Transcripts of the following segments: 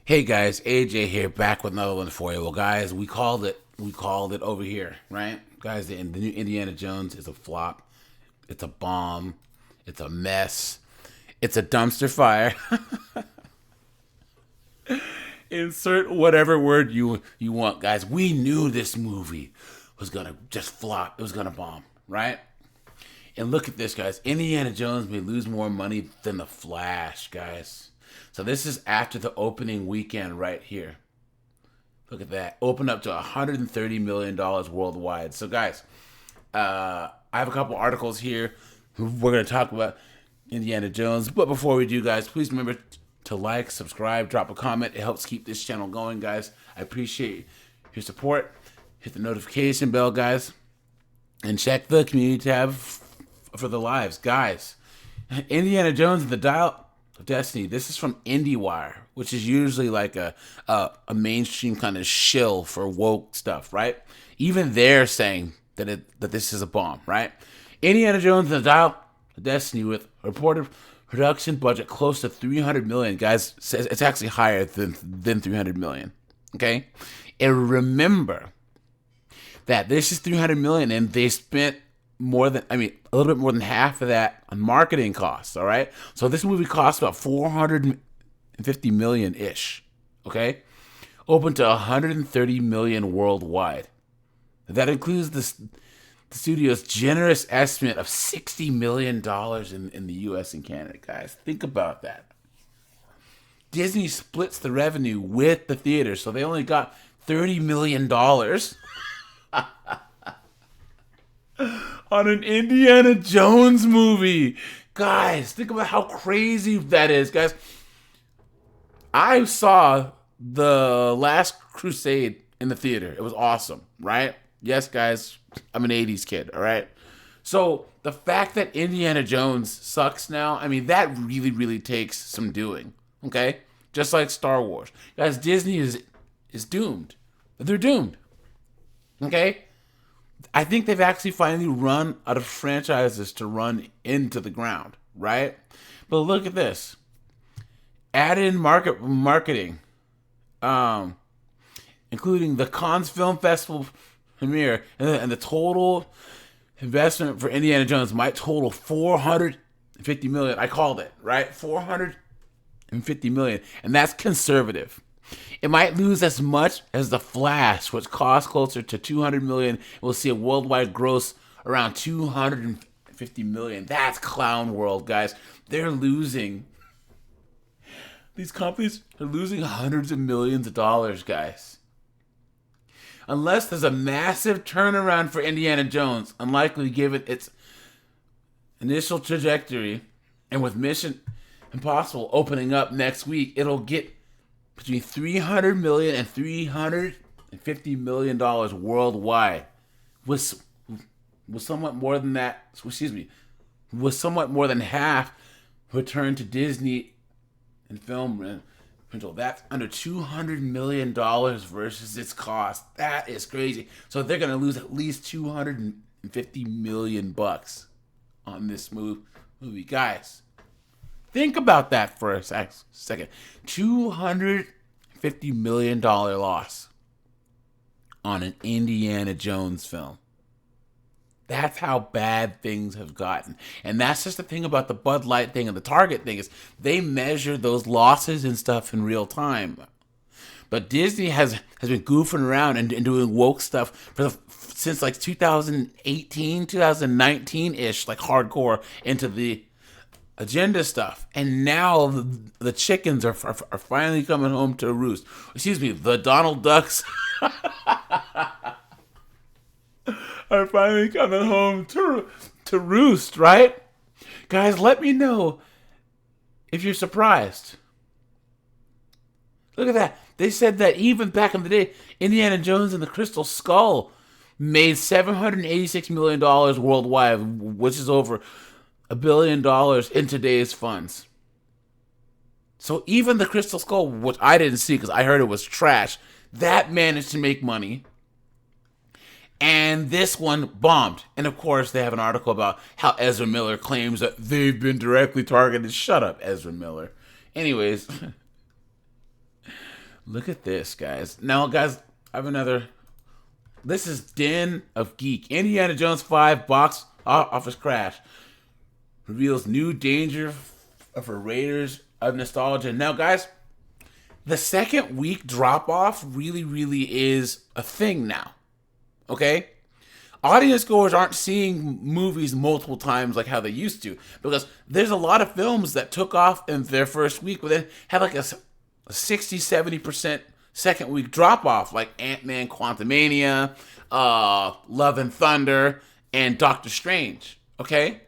Hey guys, AJ here, back with another one for you. Well, guys, we called it. We called it over here, right? Guys, the new Indiana Jones is a flop. It's a bomb. It's a mess. It's a dumpster fire. Insert whatever word you want, guys. We knew this movie was gonna just flop. It was gonna bomb, right? And look at this, guys. Indiana Jones may lose more money than The Flash, guys. So this is after the opening weekend right here. Look at that. Opened up to $130 million worldwide. So, guys, I have a couple articles here. We're going to talk about Indiana Jones. But before we do, guys, please remember to like, subscribe, drop a comment. It helps keep this channel going, guys. I appreciate your support. Hit the notification bell, guys. And check the community tab for the lives. Guys, Indiana Jones and the Dial of Destiny. This is from IndieWire, which is usually like a mainstream kind of shill for woke stuff, right? Even they're saying that this is a bomb, right? Indiana Jones and the Dial of Destiny with a reported production budget close to $300 million. Guys, it's actually higher than $300 million, okay? And remember that this is $300 million and they spent a little bit more than half of that on marketing costs, all right? So this movie cost about $450 million-ish, okay? Open to $130 million worldwide. That includes the studio's generous estimate of $60 million in the U.S. and Canada, guys. Think about that. Disney splits the revenue with the theater, so they only got $30 million on an Indiana Jones movie. Guys, think about how crazy that is, guys. I saw The Last Crusade in the theater. It was awesome, right? Yes, guys, I'm an 80s kid, all right? So the fact that Indiana Jones sucks now, that really, really takes some doing, okay? Just like Star Wars. Guys, Disney is doomed. They're doomed, okay? I think they've actually finally run out of franchises to run into the ground, right? But look at this. Add in marketing, including the Cannes Film Festival premiere, and the total investment for Indiana Jones might total $450 million. I called it, right? $450 million, and that's conservative. It might lose as much as The Flash, which costs closer to $200 million. We'll see a worldwide gross around $250 million. That's clown world, guys. They're losing. These companies are losing hundreds of millions of dollars, guys. Unless there's a massive turnaround for Indiana Jones, unlikely given its initial trajectory, and with Mission Impossible opening up next week, it'll get between $300 million and $350 million worldwide, with somewhat more than that. With somewhat more than half returned to Disney and film rental. That's under $200 million versus its cost. That is crazy. So they're gonna lose at least $250 million on this movie, guys. Think about that for a second. $250 million loss on an Indiana Jones film. That's how bad things have gotten. And that's just the thing about the Bud Light thing and the Target thing, is they measure those losses and stuff in real time. But Disney has been goofing around and doing woke stuff since like 2018, 2019-ish, like hardcore into the agenda stuff. And now the chickens are finally coming home to roost. Excuse me, the Donald Ducks are finally coming home to roost, right? Guys, let me know if you're surprised. Look at that. They said that even back in the day, Indiana Jones and the Crystal Skull made $786 million worldwide, which is over $1 billion in today's funds. So even the Crystal Skull, which I didn't see because I heard it was trash, that managed to make money. And this one bombed. And of course, they have an article about how Ezra Miller claims that they've been directly targeted. Shut up, Ezra Miller. Anyways, Look at this, guys. Now, guys, I have another. This is Den of Geek. Indiana Jones 5 box office crash reveals new danger for Raiders of Nostalgia. Now, guys, the second week drop off really, really is a thing now. Okay? Audience goers aren't seeing movies multiple times like how they used to, because there's a lot of films that took off in their first week, but then had like a 60-70% second week drop off, like Ant-Man Quantumania, Love and Thunder, and Doctor Strange. Okay?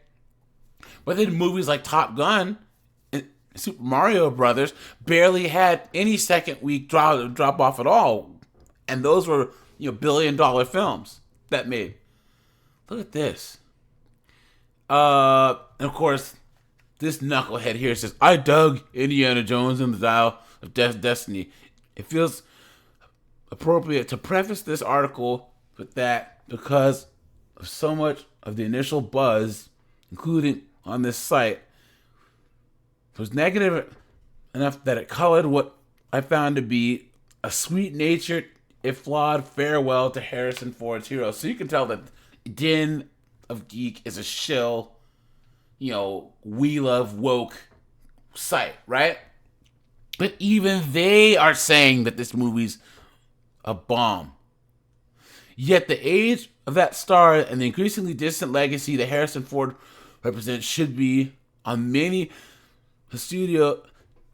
But then movies like Top Gun and Super Mario Brothers barely had any second week drop off at all. And those were, billion-dollar films that made. Look at this. And of course, this knucklehead here says, I dug Indiana Jones and the Dial of Destiny. It feels appropriate to preface this article with that because of so much of the initial buzz, including on this site, was negative enough that it colored what I found to be a sweet-natured, if flawed, farewell to Harrison Ford's hero. So you can tell that Den of Geek is a shill, we love woke site, right? But even they are saying that this movie's a bomb. Yet the age of that star and the increasingly distant legacy that Harrison Ford represents should be on many studio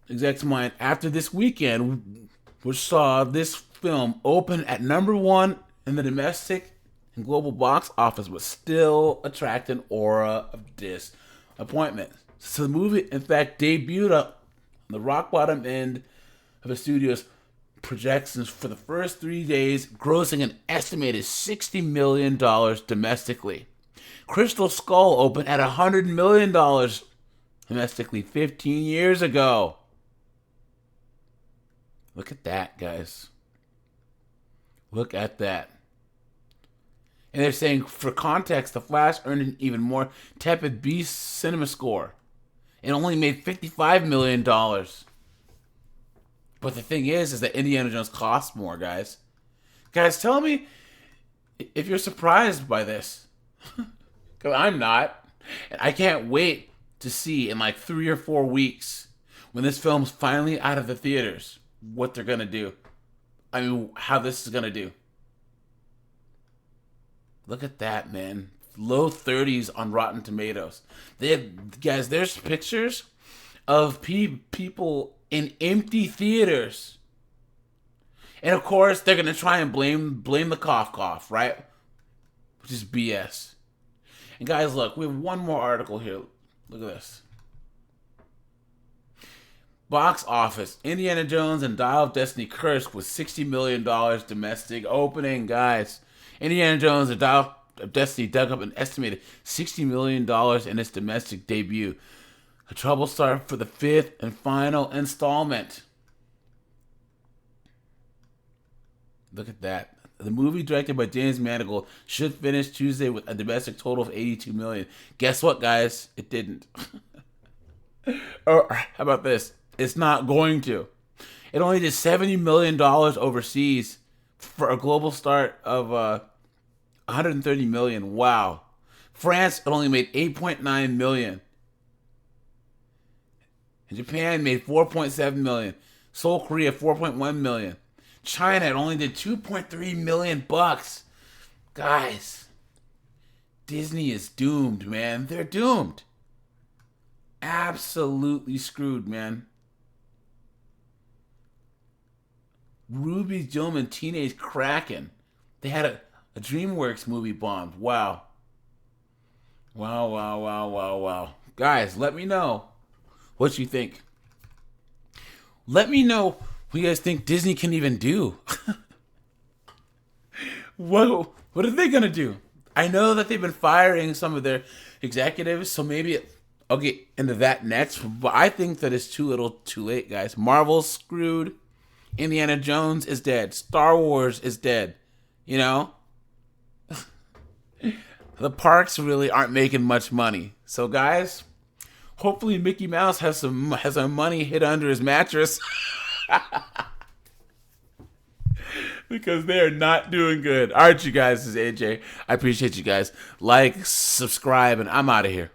execs' mind after this weekend, which saw this film open at #1 in the domestic and global box office, but still attract an aura of disappointment. So the movie, in fact, debuted up on the rock bottom end of the studio's projections for the first 3 days, grossing an estimated $60 million domestically. Crystal Skull opened at $100 million domestically 15 years ago. Look at that, guys. Look at that. And they're saying, for context, The Flash earned an even more tepid B cinema score. It only made $55 million. But the thing is that Indiana Jones costs more, guys. Guys, tell me if you're surprised by this. Because I'm not. And I can't wait to see in like 3 or 4 weeks, when this film's finally out of the theaters, what they're going to do. I mean, how this is going to do. Look at that, man. Low 30s on Rotten Tomatoes. Guys, there's pictures of people in empty theaters. And of course, they're going to try and blame the cough, right? Which is BS. And guys, look, we have one more article here. Look at this. Box office. Indiana Jones and Dial of Destiny cursed with $60 million domestic opening, guys. Indiana Jones and Dial of Destiny dug up an estimated $60 million in its domestic debut. A trouble start for the 5th and final installment. Look at that. The movie, directed by James Mangold, should finish Tuesday with a domestic total of $82 million. Guess what, guys? It didn't. Or how about this? It's not going to. It only did $70 million overseas for a global start of $130 million. Wow. France, it only made $8.9 million. And Japan made $4.7 million. Seoul, Korea, $4.1 million. China, it only did $2.3 million bucks. Guys, Disney is doomed, man. They're doomed. Absolutely screwed, man. Ruby Gillman, Teenage Kraken. They had a DreamWorks movie bombed. Wow. Wow. Guys, let me know what you think. Let me know what you guys think Disney can even do. What are they going to do? I know that they've been firing some of their executives, so maybe I'll get into that next. But I think that it's too little too late, guys. Marvel's screwed. Indiana Jones is dead. Star Wars is dead. You know? The parks really aren't making much money. So, guys, hopefully Mickey Mouse has some money hid under his mattress. because they are not doing good. All right, you guys, this is AJ. I appreciate you guys. Like, subscribe, and I'm out of here.